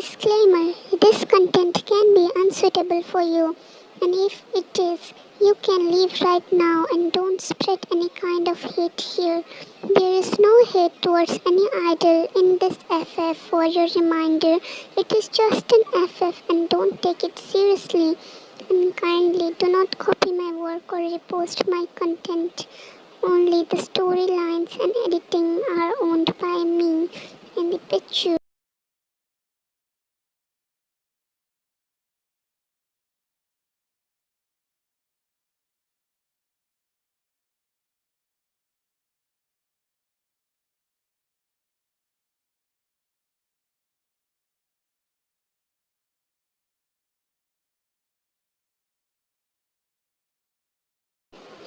Disclaimer: this content can be unsuitable for you, and if it is, you can leave right now and don't spread any kind of hate here. There is no hate towards any idol in this FF. For your reminder, it is just an FF and don't take it seriously. And kindly do not copy my work or repost my content. Only the storylines and editing are owned by me and the picture.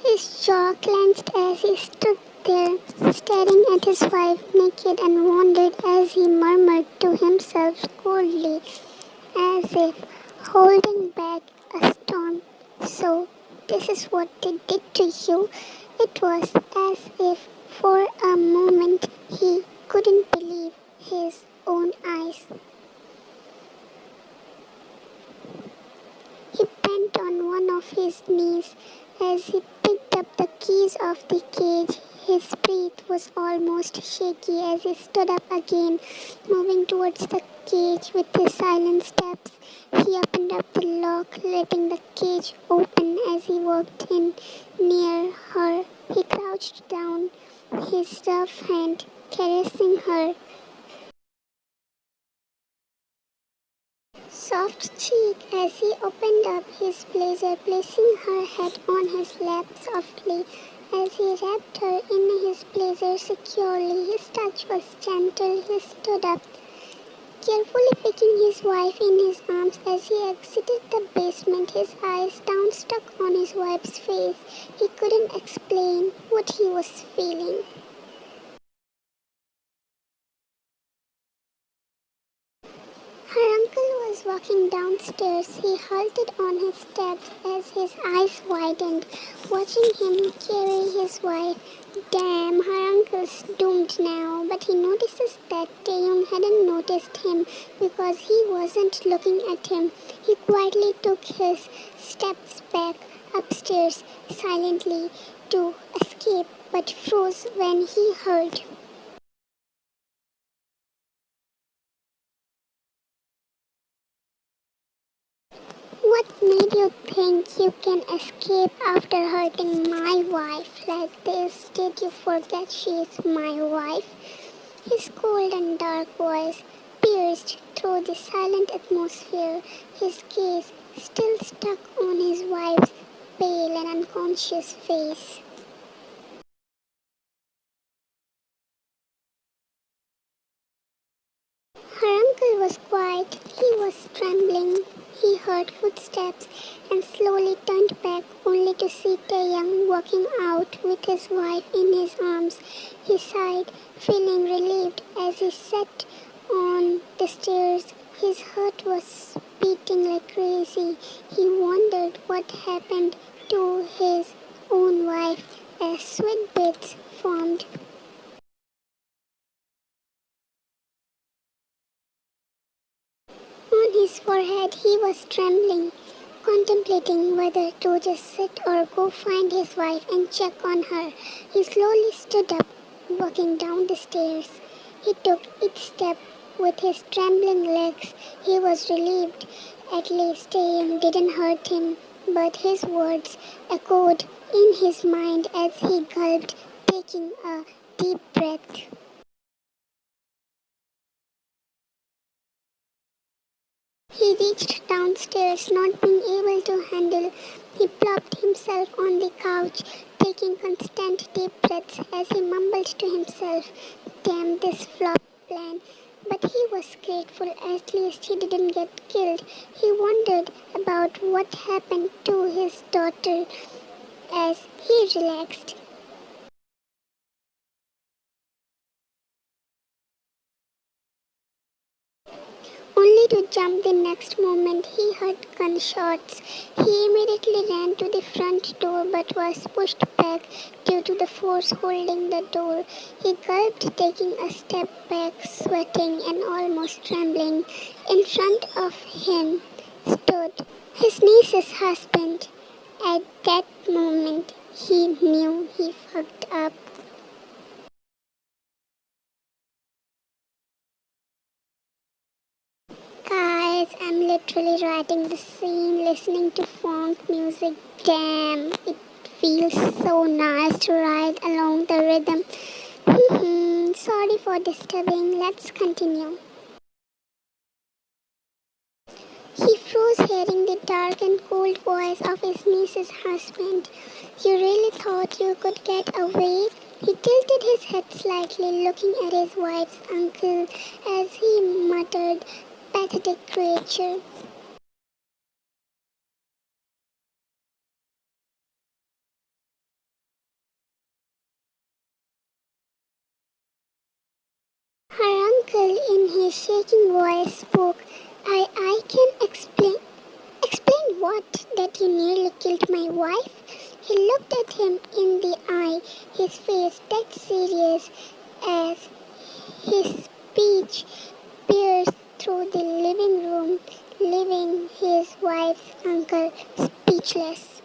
His jaw clenched as he stood there, staring at his wife naked, and wondered as he murmured to himself coldly, as if holding back a storm. So, this is what they did to you? It was as if for a moment he couldn't believe his own eyes. He bent on one of his knees as he picked up the keys of the cage. His breath was almost shaky as he stood up again, moving towards the cage with his silent steps. He opened up the lock, letting the cage open as he walked in near her. He crouched down, his rough hand caressing her soft cheek as he opened up his blazer, placing her head on his lap softly. As he wrapped her in his blazer securely, his touch was gentle. He stood up, carefully picking his wife in his arms as he exited the basement, his eyes down stuck on his wife's face. He couldn't explain what he was feeling. Her uncle was walking downstairs. He halted on his steps as his eyes widened, watching him carry his wife. Damn, her uncle's doomed now, but he notices that Taehyung hadn't noticed him because he wasn't looking at him. He quietly took his steps back upstairs silently to escape, but froze when he heard. What made you think you can escape after hurting my wife like this? Did you forget she is my wife? His cold and dark voice pierced through the silent atmosphere, his gaze still stuck on his wife's pale and unconscious face. Her uncle was quiet. He was trembling. He heard footsteps and slowly turned back only to see Taehyung walking out with his wife in his arms. He sighed, feeling relieved as he sat on the stairs. His heart was beating like crazy. He wondered what happened to his own wife as sweat beads formed. On his forehead he was trembling, contemplating whether to just sit or go find his wife and check on her. He slowly stood up, walking down the stairs. He took each step with his trembling legs. He was relieved. At least Taehyung didn't hurt him, but his words echoed in his mind as he gulped, taking a deep breath. He reached downstairs, not being able to handle. He plopped himself on the couch, taking constant deep breaths as he mumbled to himself, "Damn this flop plan." But he was grateful at least he didn't get killed. He wondered about what happened to his daughter as he relaxed. Only ready to jump the next moment he heard gunshots. He immediately ran to the front door but was pushed back due to the force holding the door. He gulped, taking a step back, sweating and almost trembling. In front of him stood his niece's husband. At that moment, he knew he fucked up. Guys, I'm literally writing the scene, listening to funk music. Damn, it feels so nice to ride along the rhythm. Sorry for disturbing. Let's continue. He froze hearing the dark and cold voice of his niece's husband. You really thought you could get away? He tilted his head slightly, looking at his wife's uncle as he muttered, "Pathetic creature." Her uncle, in his shaking voice, spoke, I can explain. Explain what? That you nearly killed my wife? He looked at him in the eye, his face dead serious as his speech pierced through the living room, leaving his wife's uncle speechless.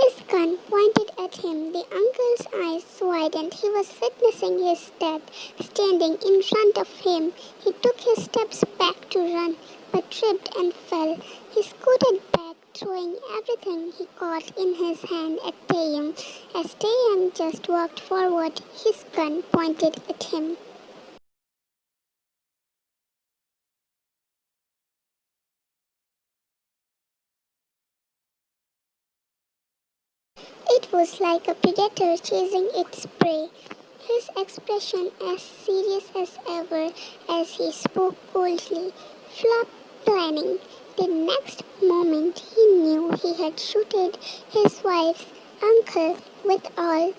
His gun pointed at him. The uncle's eyes widened. He was witnessing his death standing in front of him. He took his steps back to run, but tripped and fell. He scooted back, throwing everything he caught in his hand at Taehyung. As Taehyung just walked forward, his gun pointed at him. It was like a predator chasing its prey. His expression as serious as ever as he spoke coldly. Flop planning. The next moment he knew he had shooted his wife's uncle with all.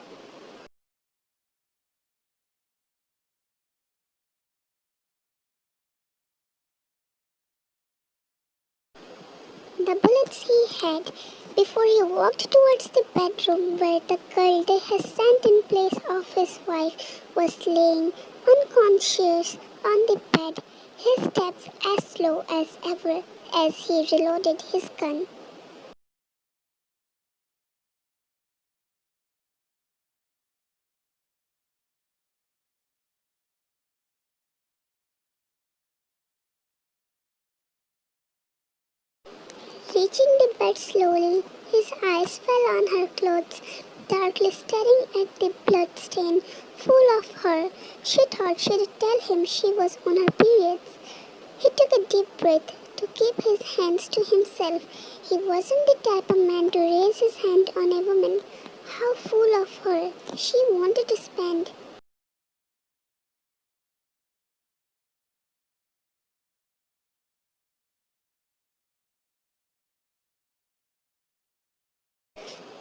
The bullets he had before he walked towards the bedroom where the girl they had sent in place of his wife was laying unconscious on the bed, his steps as slow as ever as he reloaded his gun. Reaching the bed slowly, his eyes fell on her clothes, darkly staring at the bloodstain full of her. She thought she'd tell him she was on her periods. He took a deep breath to keep his hands to himself. He wasn't the type of man to raise his hand on a woman. How full of her she wanted to spend.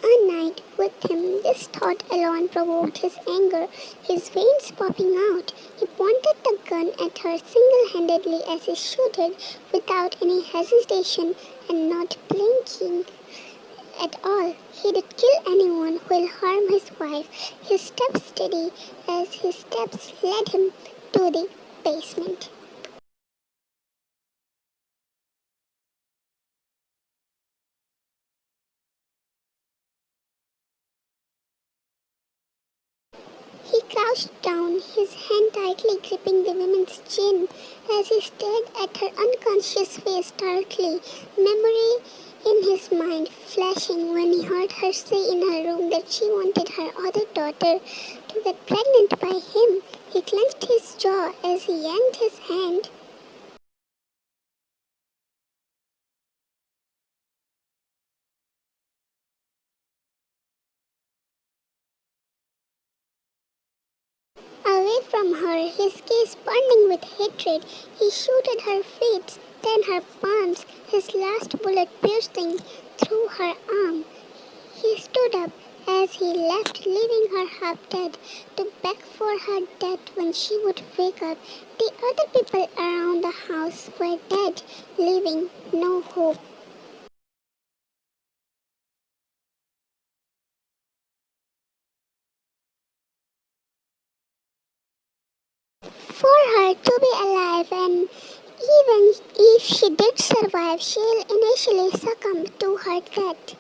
A night with him, this thought alone provoked his anger, his veins popping out. He pointed the gun at her single-handedly as he shooted without any hesitation and not blinking at all. He'd kill anyone who will harm his wife. His steps steady as his steps led him to the basement. He crouched down, his hand tightly gripping the woman's chin as he stared at her unconscious face darkly, memory in his mind flashing when he heard her say in her room that she wanted her other daughter to get pregnant by him. He clenched his jaw as he yanked his hand. Away from her, his gaze burning with hatred, he shot at her feet, then her palms, his last bullet piercing through her arm. He stood up as he left, leaving her half dead, to beg for her death when she would wake up. The other people around the house were dead, leaving no hope. For her to be alive, and even if she did survive, she'll initially succumb to her death.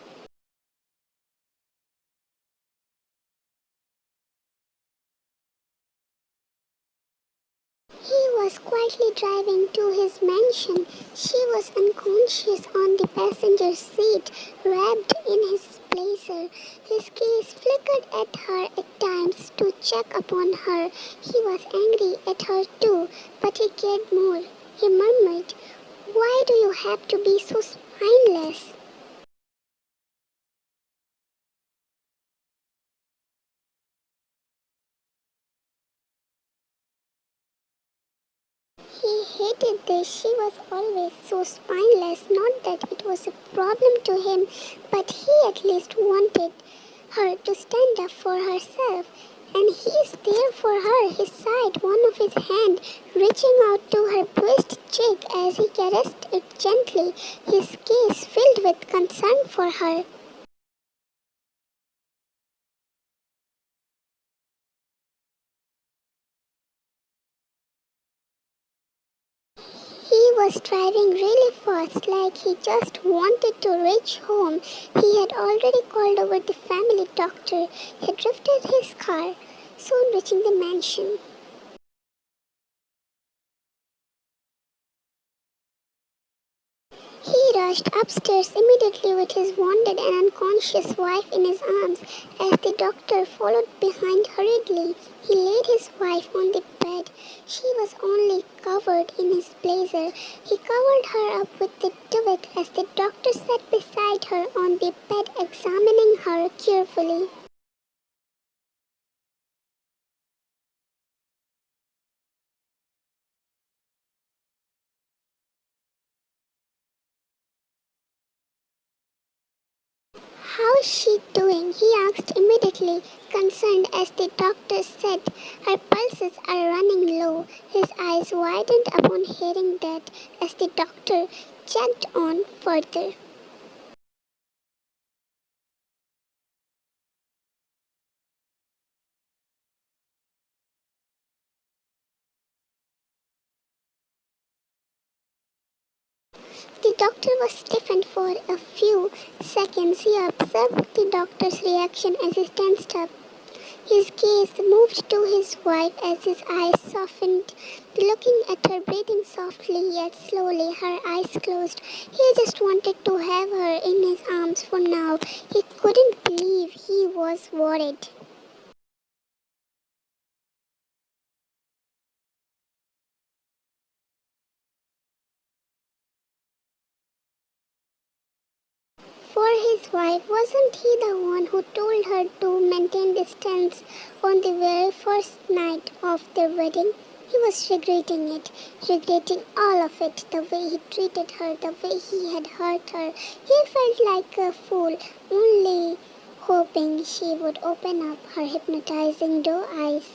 He was quietly driving to his mansion. She was unconscious on the passenger seat, wrapped in his blazer. His gaze flickered at her at times to check upon her. He was angry at her too, but he cared more. He murmured, "Why do you have to be so spineless?" He hated this. She was always so spineless. Not that it was a problem to him, but he at least wanted her to stand up for herself. And he's there for her, his side, one of his hand reaching out to her bruised cheek as he caressed it gently, his gaze filled with concern for her. He was driving really fast, like he just wanted to reach home. He had already called over the family doctor. He drifted his car, soon reaching the mansion. He rushed upstairs immediately with his wounded and unconscious wife in his arms. As the doctor followed behind hurriedly, he laid his wife on the bed. She was only covered in his blazer. He covered her up with the duvet as the doctor sat beside her on the bed, examining her carefully. "How's she doing?" he asked immediately, concerned as the doctor said, "Her pulses are running low." His eyes widened upon hearing that as the doctor checked on further. The doctor was stiffened for a few seconds. He observed the doctor's reaction as he tensed up. His gaze moved to his wife as his eyes softened, looking at her, breathing softly yet slowly, her eyes closed. He just wanted to have her in his arms for now. He couldn't believe he was worried. For his wife, wasn't he the one who told her to maintain distance on the very first night of their wedding? He was regretting it, regretting all of it, the way he treated her, the way he had hurt her. He felt like a fool, only hoping she would open up her hypnotizing doe eyes.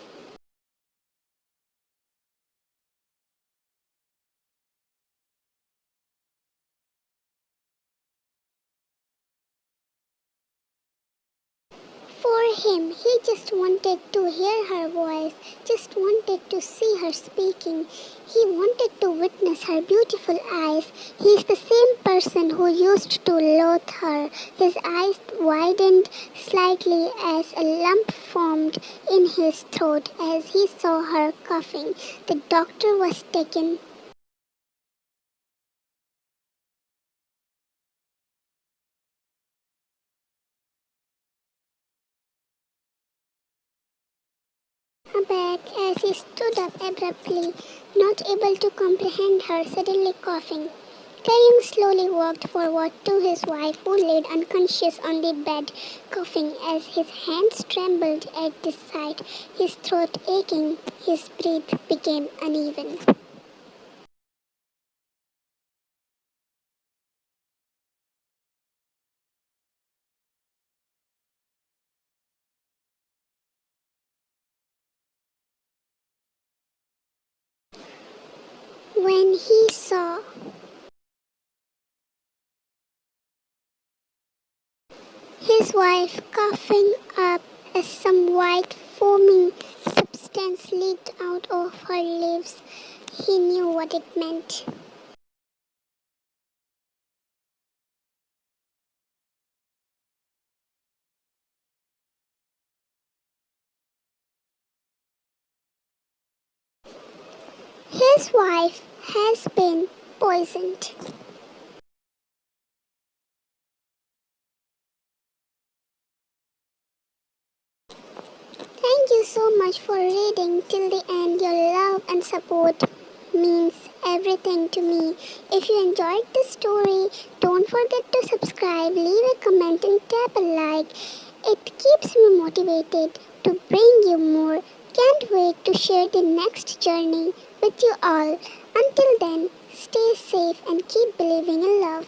For him, he just wanted to hear her voice, just wanted to see her speaking. He wanted to witness her beautiful eyes. He is the same person who used to loathe her. His eyes widened slightly as a lump formed in his throat as he saw her coughing. The doctor was taken aback as he stood up abruptly, not able to comprehend her suddenly coughing. Taehyung slowly walked forward to his wife, who laid unconscious on the bed, coughing as his hands trembled at the sight, his throat aching, his breath became uneven. and he saw his wife coughing up as some white foamy substance leaked out of her lips. He knew what it meant. His wife has been poisoned. Thank you so much for reading till the end. Your love and support means everything to me. If you enjoyed the story, don't forget to subscribe, leave a comment and tap a like. It keeps me motivated to bring you more. Can't wait to share the next journey with you all. Until then, stay safe and keep believing in love.